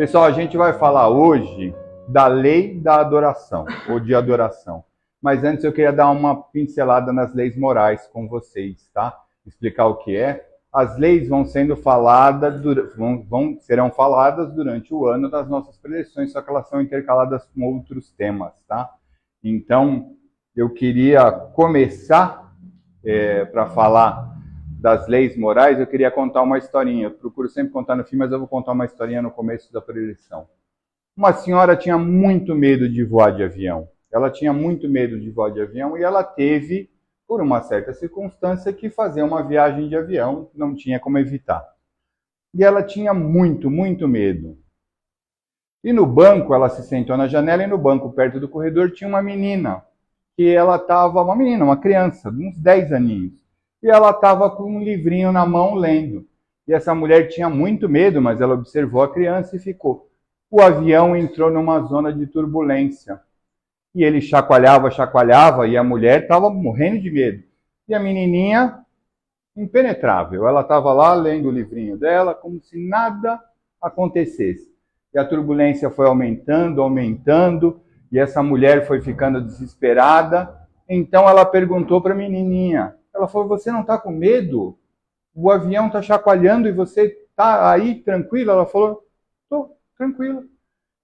Pessoal, a gente vai falar hoje da lei da adoração, ou de adoração. Mas antes eu queria dar uma pincelada nas leis morais com vocês, tá? Explicar o que é. As leis vão sendo faladas, serão faladas durante o ano das nossas preleções, só que elas são intercaladas com outros temas, tá? Então, eu queria começar para falar das leis morais, eu queria contar uma historinha. Eu procuro sempre contar no fim, mas eu vou contar uma historinha no começo da preleção. Uma senhora tinha muito medo de voar de avião. Ela tinha muito medo de voar de avião e ela teve, por uma certa circunstância, que fazer uma viagem de avião, não tinha como evitar. E ela tinha muito medo. E no banco, ela se sentou na janela e no banco, perto do corredor, tinha uma menina. Que ela estava, uma criança, de uns 10 aninhos. E ela estava com um livrinho na mão lendo. E essa mulher tinha muito medo, mas ela observou a criança e ficou. O avião entrou numa zona de turbulência. E ele chacoalhava, e a mulher estava morrendo de medo. E a menininha, impenetrável. Ela estava lá lendo o livrinho dela, como se nada acontecesse. E a turbulência foi aumentando, e essa mulher foi ficando desesperada. Então ela perguntou para a menininha, ela falou, você não está com medo? O avião está chacoalhando e você está aí tranquila? Ela falou, estou tranquila.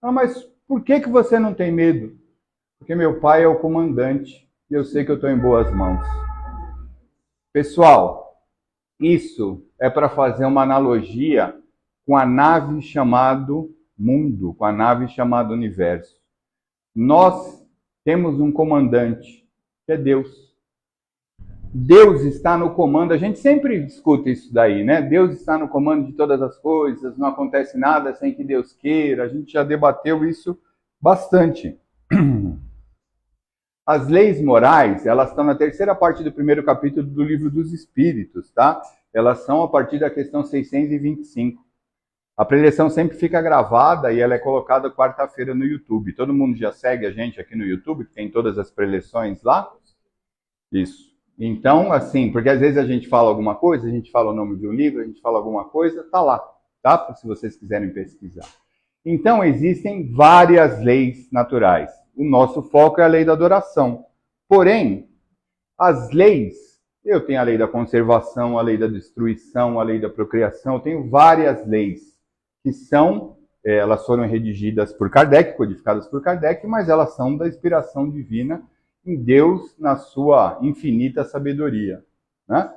Mas por que você não tem medo? Porque meu pai é o comandante e eu sei que eu estou em boas mãos. Pessoal, isso é para fazer uma analogia com a nave chamado mundo, com a nave chamada universo. Nós temos um comandante, que é Deus. Deus está no comando, a gente sempre escuta isso daí, né? Deus está no comando de todas as coisas, não acontece nada sem que Deus queira, a gente já debateu isso bastante. As leis morais, elas estão na terceira parte do primeiro capítulo do Livro dos Espíritos, tá? Elas são a partir da questão 625. A preleção sempre fica gravada e ela é colocada quarta-feira no YouTube. Todo mundo já segue a gente aqui no YouTube, que tem todas as preleções lá? Isso. Então, assim, porque às vezes a gente fala alguma coisa, a gente fala o nome de um livro, a gente fala alguma coisa, tá lá, tá? Se vocês quiserem pesquisar. Então, existem várias leis naturais. O nosso foco é a lei da adoração. Porém, as leis, eu tenho a lei da conservação, a lei da destruição, a lei da procriação, eu tenho várias leis que são, elas foram redigidas por Kardec, codificadas por Kardec, mas elas são da inspiração divina em Deus na sua infinita sabedoria, né?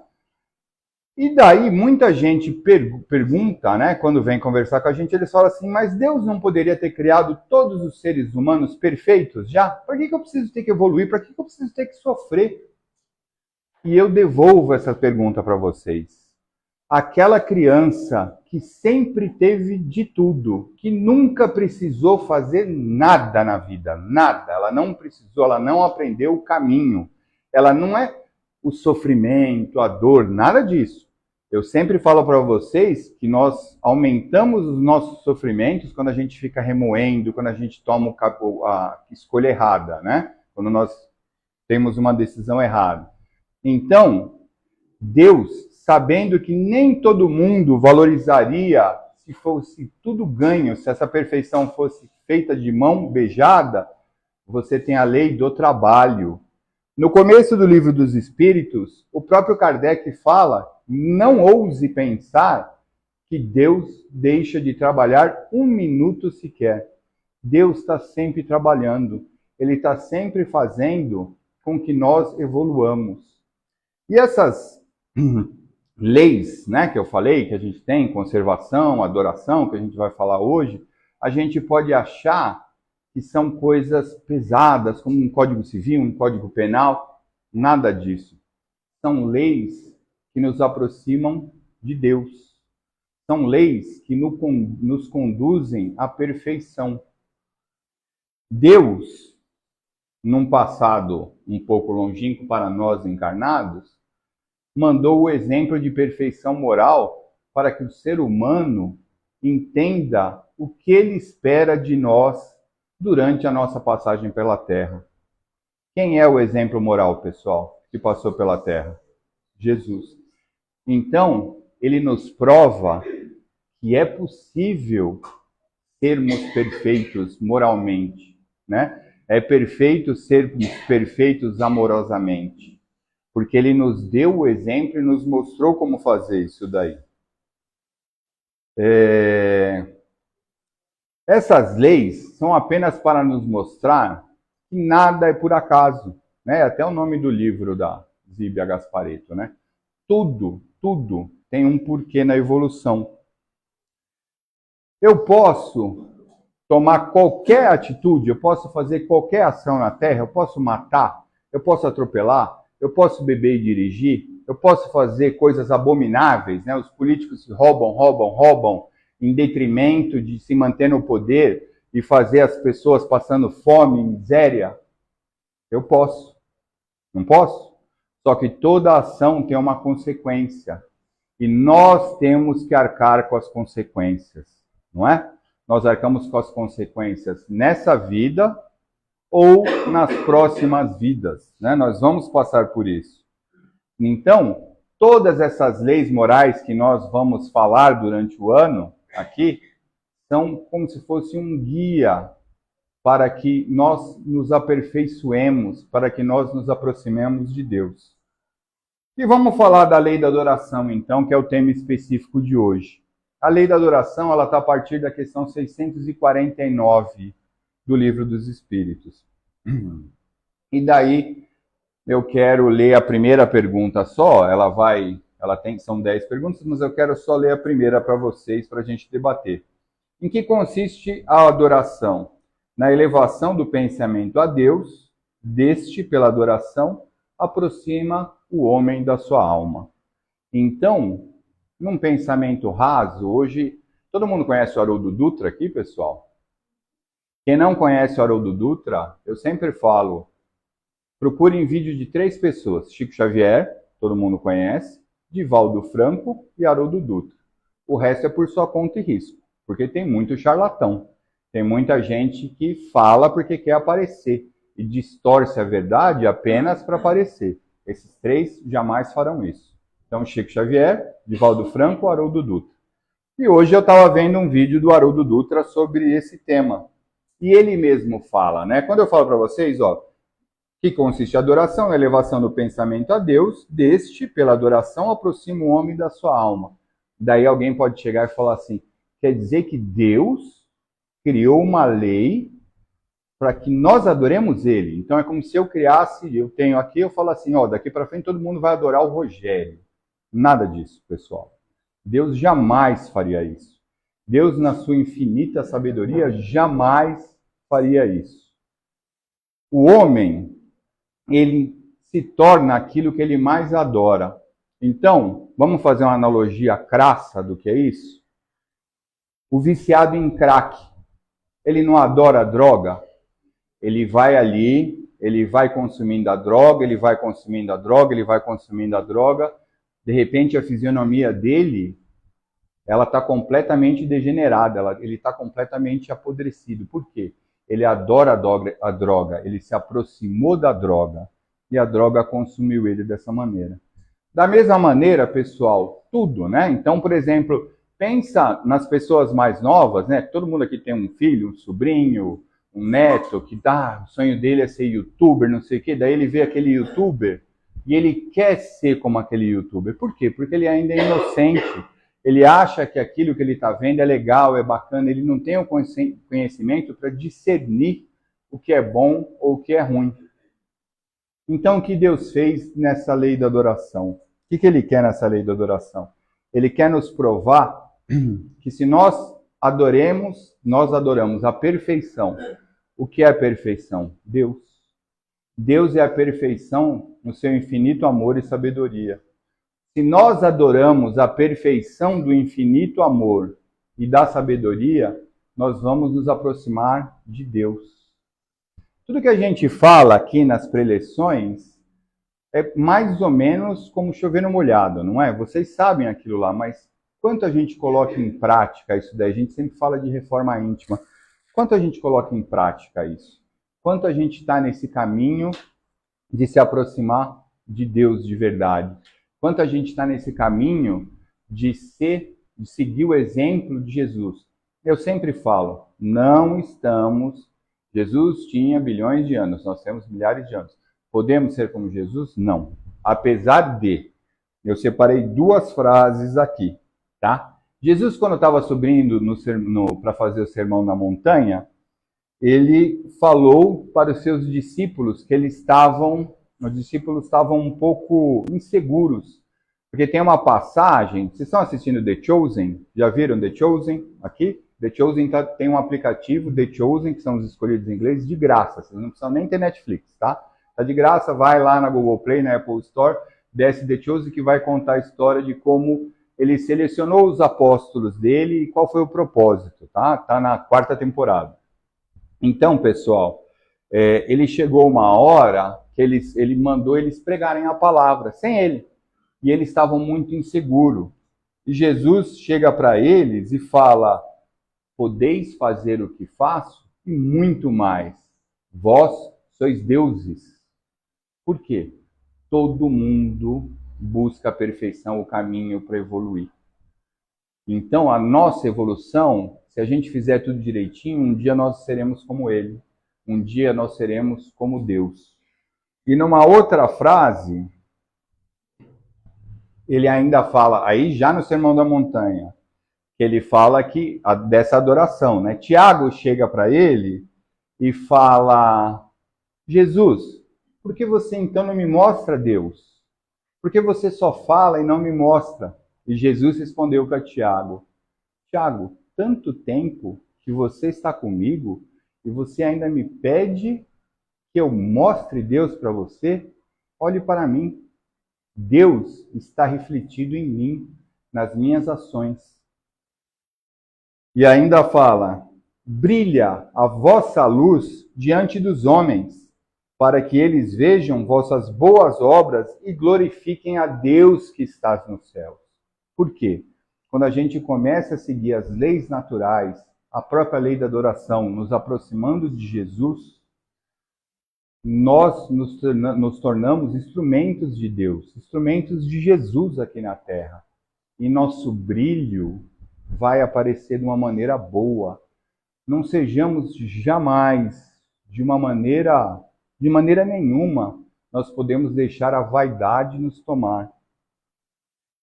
E daí muita gente pergunta, né, quando vem conversar com a gente, eles falam assim, mas Deus não poderia ter criado todos os seres humanos perfeitos já? Por que eu preciso ter que evoluir? Por que eu preciso ter que sofrer? E eu devolvo essa pergunta para vocês. Aquela criança que sempre teve de tudo, que nunca precisou fazer nada na vida, nada. Ela não precisou, ela não aprendeu o caminho. Ela não é o sofrimento, a dor, nada disso. Eu sempre falo para vocês que nós aumentamos os nossos sofrimentos quando a gente fica remoendo, quando a gente toma a escolha errada, né? Quando nós temos uma decisão errada. Então, Deus, sabendo que nem todo mundo valorizaria se fosse tudo ganho, se essa perfeição fosse feita de mão beijada, você tem a lei do trabalho. No começo do Livro dos Espíritos, o próprio Kardec fala, não ouse pensar que Deus deixa de trabalhar um minuto sequer. Deus está sempre trabalhando, Ele está sempre fazendo com que nós evoluamos. E essas leis, né, que eu falei, que a gente tem, conservação, adoração, que a gente vai falar hoje, a gente pode achar que são coisas pesadas, como um código civil, um código penal. Nada disso. São leis que nos aproximam de Deus. São leis que nos conduzem à perfeição. Deus, num passado um pouco longínquo para nós encarnados, mandou o exemplo de perfeição moral para que o ser humano entenda o que ele espera de nós durante a nossa passagem pela Terra. Quem é o exemplo moral, pessoal, que passou pela Terra? Jesus. Então, ele nos prova que é possível sermos perfeitos moralmente, né? É perfeito sermos perfeitos amorosamente, porque ele nos deu o exemplo e nos mostrou como fazer isso daí. Essas leis são apenas para nos mostrar que nada é por acaso, né? Até o nome do livro da Zíbia Gasparetto, né? Tudo tem um porquê na evolução. Eu posso tomar qualquer atitude, eu posso fazer qualquer ação na Terra, eu posso matar, eu posso atropelar, eu posso beber e dirigir, eu posso fazer coisas abomináveis, né? Os políticos roubam, em detrimento de se manter no poder e fazer as pessoas passando fome, miséria. Eu posso, não posso? Só que toda ação tem uma consequência. E nós temos que arcar com as consequências, não é? Nós arcamos com as consequências nessa vida ou nas próximas vidas, né? Nós vamos passar por isso. Então, todas essas leis morais que nós vamos falar durante o ano aqui são como se fosse um guia para que nós nos aperfeiçoemos, para que nós nos aproximemos de Deus. E vamos falar da lei da adoração, então, que é o tema específico de hoje. A lei da adoração, ela está a partir da questão 649 do Livro dos Espíritos. E daí, eu quero ler a primeira pergunta só, são 10 perguntas, mas eu quero só ler a primeira para vocês, para a gente debater. Em que consiste a adoração? Na elevação do pensamento a Deus, deste, pela adoração, aproxima o homem da sua alma. Então, num pensamento raso, hoje, todo mundo conhece o Haroldo Dutra aqui, pessoal? Quem não conhece o Haroldo Dutra, eu sempre falo, procurem vídeo de 3 pessoas, Chico Xavier, todo mundo conhece, Divaldo Franco e Haroldo Dutra. O resto é por sua conta e risco, porque tem muito charlatão. Tem muita gente que fala porque quer aparecer e distorce a verdade apenas para aparecer. Esses 3 jamais farão isso. Então, Chico Xavier, Divaldo Franco, Haroldo Dutra. E hoje eu estava vendo um vídeo do Haroldo Dutra sobre esse tema. E ele mesmo fala, né? Quando eu falo para vocês, ó, que consiste a adoração, a elevação do pensamento a Deus, deste, pela adoração, aproxima o homem da sua alma. Daí alguém pode chegar e falar assim, quer dizer que Deus criou uma lei para que nós adoremos ele. Então é como se eu criasse, eu tenho aqui, eu falo assim, ó, daqui para frente todo mundo vai adorar o Rogério. Nada disso, pessoal. Deus jamais faria isso. Deus, na sua infinita sabedoria, jamais faria isso. O homem, ele se torna aquilo que ele mais adora. Então, vamos fazer uma analogia crassa do que é isso? O viciado em crack, ele não adora a droga? Ele vai ali, ele vai consumindo a droga, ele vai consumindo a droga, ele vai consumindo a droga. De repente, a fisionomia dele, ela está completamente degenerada, ele está completamente apodrecido. Por quê? Ele adora a droga, ele se aproximou da droga e a droga consumiu ele dessa maneira. Da mesma maneira, pessoal, tudo, né? Então, por exemplo, pensa nas pessoas mais novas, né? Todo mundo aqui tem um filho, um sobrinho, um neto, que o sonho dele é ser youtuber, não sei o quê. Daí ele vê aquele youtuber e ele quer ser como aquele youtuber. Por quê? Porque ele ainda é inocente. Ele acha que aquilo que ele está vendo é legal, é bacana. Ele não tem o conhecimento para discernir o que é bom ou o que é ruim. Então, o que Deus fez nessa lei da adoração? O que ele quer nessa lei da adoração? Ele quer nos provar que se nós nós adoramos a perfeição. O que é a perfeição? Deus. Deus é a perfeição no seu infinito amor e sabedoria. Se nós adoramos a perfeição do infinito amor e da sabedoria, nós vamos nos aproximar de Deus. Tudo que a gente fala aqui nas preleções é mais ou menos como chover no molhado, não é? Vocês sabem aquilo lá, mas quanto a gente coloca em prática isso daí? A gente sempre fala de reforma íntima. Quanto a gente coloca em prática isso? Quanto a gente está nesse caminho de se aproximar de Deus de verdade? Quanto a gente está nesse caminho de seguir o exemplo de Jesus? Eu sempre falo, não estamos... Jesus tinha bilhões de anos, nós temos milhares de anos. Podemos ser como Jesus? Não. Apesar de... Eu separei duas frases aqui, tá? Jesus, quando estava subindo para fazer o Sermão na Montanha, ele falou para os seus discípulos que os discípulos estavam um pouco inseguros, porque tem uma passagem, vocês estão assistindo The Chosen? Já viram The Chosen aqui? The Chosen tem um aplicativo, The Chosen, que são os escolhidos em inglês, de graça, vocês não precisam nem ter Netflix, tá? Tá de graça, vai lá na Google Play, na Apple Store, desce The Chosen, que vai contar a história de como ele selecionou os apóstolos dele e qual foi o propósito, tá? Tá na 4ª temporada. Então, pessoal, ele chegou uma hora que ele mandou eles pregarem a palavra, sem ele. E eles estavam muito inseguros. E Jesus chega para eles e fala, podeis fazer o que faço e muito mais. Vós sois deuses. Por quê? Todo mundo busca a perfeição, o caminho para evoluir. Então, a nossa evolução, se a gente fizer tudo direitinho, um dia nós seremos como ele. Um dia nós seremos como Deus. E numa outra frase, ele ainda fala, aí já no Sermão da Montanha, ele fala que dessa adoração, né? Tiago chega para ele e fala, Jesus, por que você então não me mostra Deus? Por que você só fala e não me mostra? E Jesus respondeu para Tiago, Tiago, tanto tempo que você está comigo e você ainda me pede que eu mostre Deus para você? Olhe para mim. Deus está refletido em mim, nas minhas ações. E ainda fala, brilha a vossa luz diante dos homens, para que eles vejam vossas boas obras e glorifiquem a Deus que está nos céus. Por quê? Quando a gente começa a seguir as leis naturais, a própria lei da adoração, nos aproximando de Jesus, nós nos tornamos instrumentos de Deus, instrumentos de Jesus aqui na Terra. E nosso brilho vai aparecer de uma maneira boa. Não sejamos jamais, de maneira nenhuma, nós podemos deixar a vaidade nos tomar.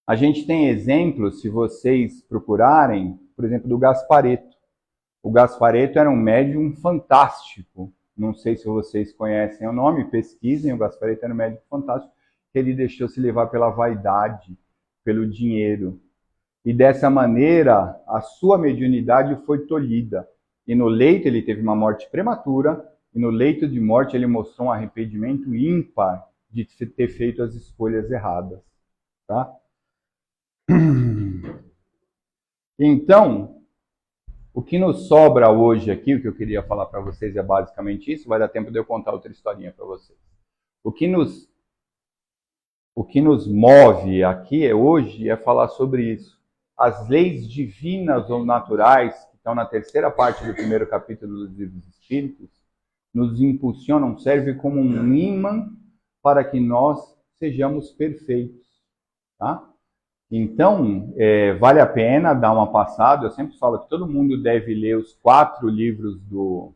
A gente tem exemplos, se vocês procurarem, por exemplo, do Gasparetto. O Gasparetto era um médium fantástico. Não sei se vocês conhecem o nome, pesquisem. O Gasparetto era um médium fantástico, que ele deixou se levar pela vaidade, pelo dinheiro. E dessa maneira, a sua mediunidade foi tolhida. E no leito ele teve uma morte prematura, e no leito de morte ele mostrou um arrependimento ímpar de ter feito as escolhas erradas. Tá? Então, o que nos sobra hoje aqui, o que eu queria falar para vocês é basicamente isso, vai dar tempo de eu contar outra historinha para vocês. O que nos move aqui hoje é falar sobre isso. As leis divinas ou naturais, que estão na 3ª parte do 1º capítulo dos Livros Espíritos, nos impulsionam, servem como um imã para que nós sejamos perfeitos. Tá? Então, vale a pena dar uma passada. Eu sempre falo que todo mundo deve ler os 4 livros do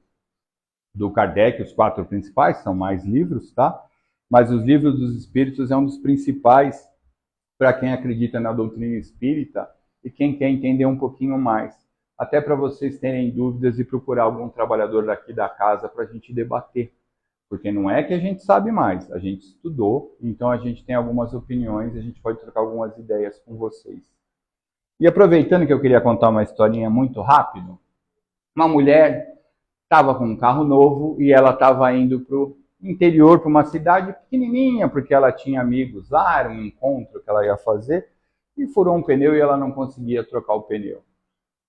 Kardec, os 4 principais, são mais livros, tá? Mas os livros dos Espíritos é um dos principais para quem acredita na doutrina espírita e quem quer entender um pouquinho mais. Até para vocês terem dúvidas e procurar algum trabalhador daqui da casa para a gente debater. Porque não é que a gente sabe mais, a gente estudou, então a gente tem algumas opiniões, a gente pode trocar algumas ideias com vocês. E aproveitando que eu queria contar uma historinha muito rápido, uma mulher estava com um carro novo e ela estava indo para o interior, para uma cidade pequenininha, porque ela tinha amigos lá, era um encontro que ela ia fazer, e furou um pneu e ela não conseguia trocar o pneu.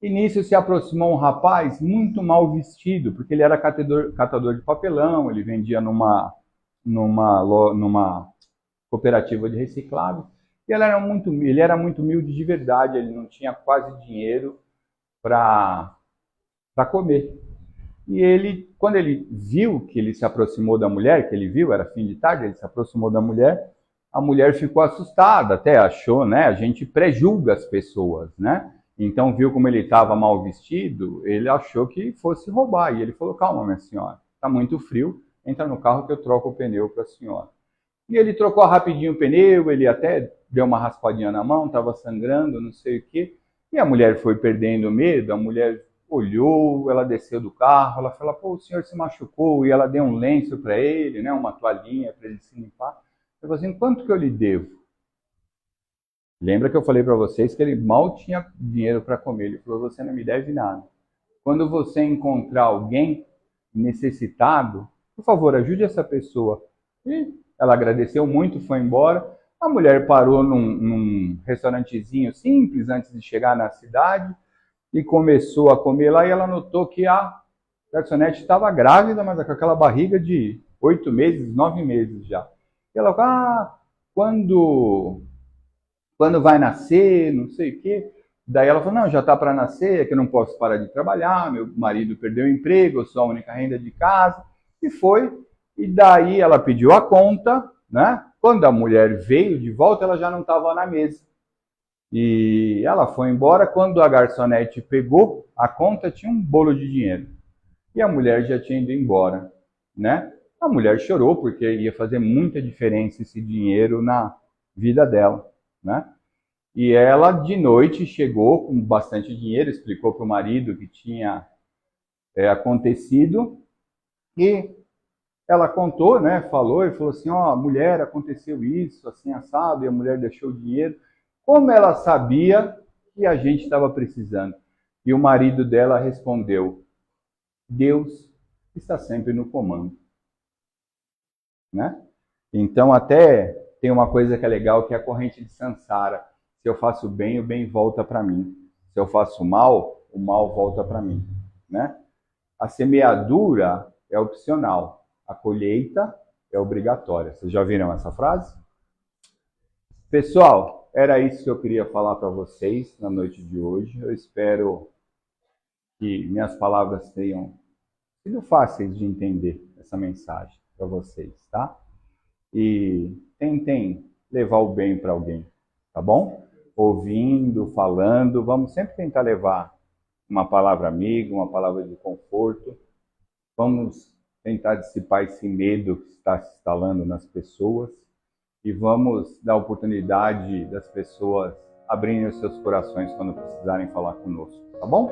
E nisso se aproximou um rapaz muito mal vestido, porque ele era catador de papelão, ele vendia numa cooperativa de reciclado, e ele era muito humilde de verdade, ele não tinha quase dinheiro para comer. E ele, quando ele viu que ele se aproximou da mulher, que ele viu, era fim de tarde, ele se aproximou da mulher, a mulher ficou assustada, até achou, né? A gente pré-julga as pessoas, né? Então viu como ele estava mal vestido, ele achou que fosse roubar. E ele falou: calma, minha senhora, está muito frio, entra no carro que eu troco o pneu para a senhora. E ele trocou rapidinho o pneu, ele até deu uma raspadinha na mão, estava sangrando, não sei o quê. E a mulher foi perdendo medo, a mulher olhou, ela desceu do carro, ela falou: pô, o senhor se machucou, e ela deu um lenço para ele, né, uma toalhinha para ele se limpar. Eu falei assim: quanto que eu lhe devo? Lembra que eu falei para vocês que ele mal tinha dinheiro para comer. Ele falou: você não me deve nada. Quando você encontrar alguém necessitado, por favor, ajude essa pessoa. E ela agradeceu muito, foi embora. A mulher parou num restaurantezinho simples antes de chegar na cidade e começou a comer lá, e ela notou que a garçonete estava grávida, mas com aquela barriga de 8 meses, 9 meses já. E ela falou: quando vai nascer, não sei o quê. Daí ela falou: não, já está para nascer, é que eu não posso parar de trabalhar, meu marido perdeu o emprego, eu sou a única renda de casa. E foi. E daí ela pediu a conta, né? Quando a mulher veio de volta, ela já não estava na mesa. E ela foi embora. Quando a garçonete pegou a conta, tinha um bolo de dinheiro. E a mulher já tinha ido embora, né? A mulher chorou porque ia fazer muita diferença esse dinheiro na vida dela, né? E ela, de noite, chegou com bastante dinheiro, explicou para o marido o que tinha acontecido, e ela contou, né, falou, e falou assim: ó, mulher, aconteceu isso, assim, assado, e a mulher deixou o dinheiro. Como ela sabia que a gente estava precisando? E o marido dela respondeu: Deus está sempre no comando, né? Então, até tem uma coisa que é legal, que é a corrente de Sansara. Se eu faço bem, o bem volta para mim. Se eu faço mal, o mal volta para mim, né? A semeadura é opcional, a colheita é obrigatória. Vocês já viram essa frase? Pessoal, era isso que eu queria falar para vocês na noite de hoje. Eu espero que minhas palavras tenham sido fáceis de entender essa mensagem para vocês, tá? E tentem levar o bem para alguém, tá bom? Ouvindo, falando, vamos sempre tentar levar uma palavra amiga, uma palavra de conforto. Vamos tentar dissipar esse medo que está se instalando nas pessoas e vamos dar oportunidade das pessoas abrirem os seus corações quando precisarem falar conosco, tá bom?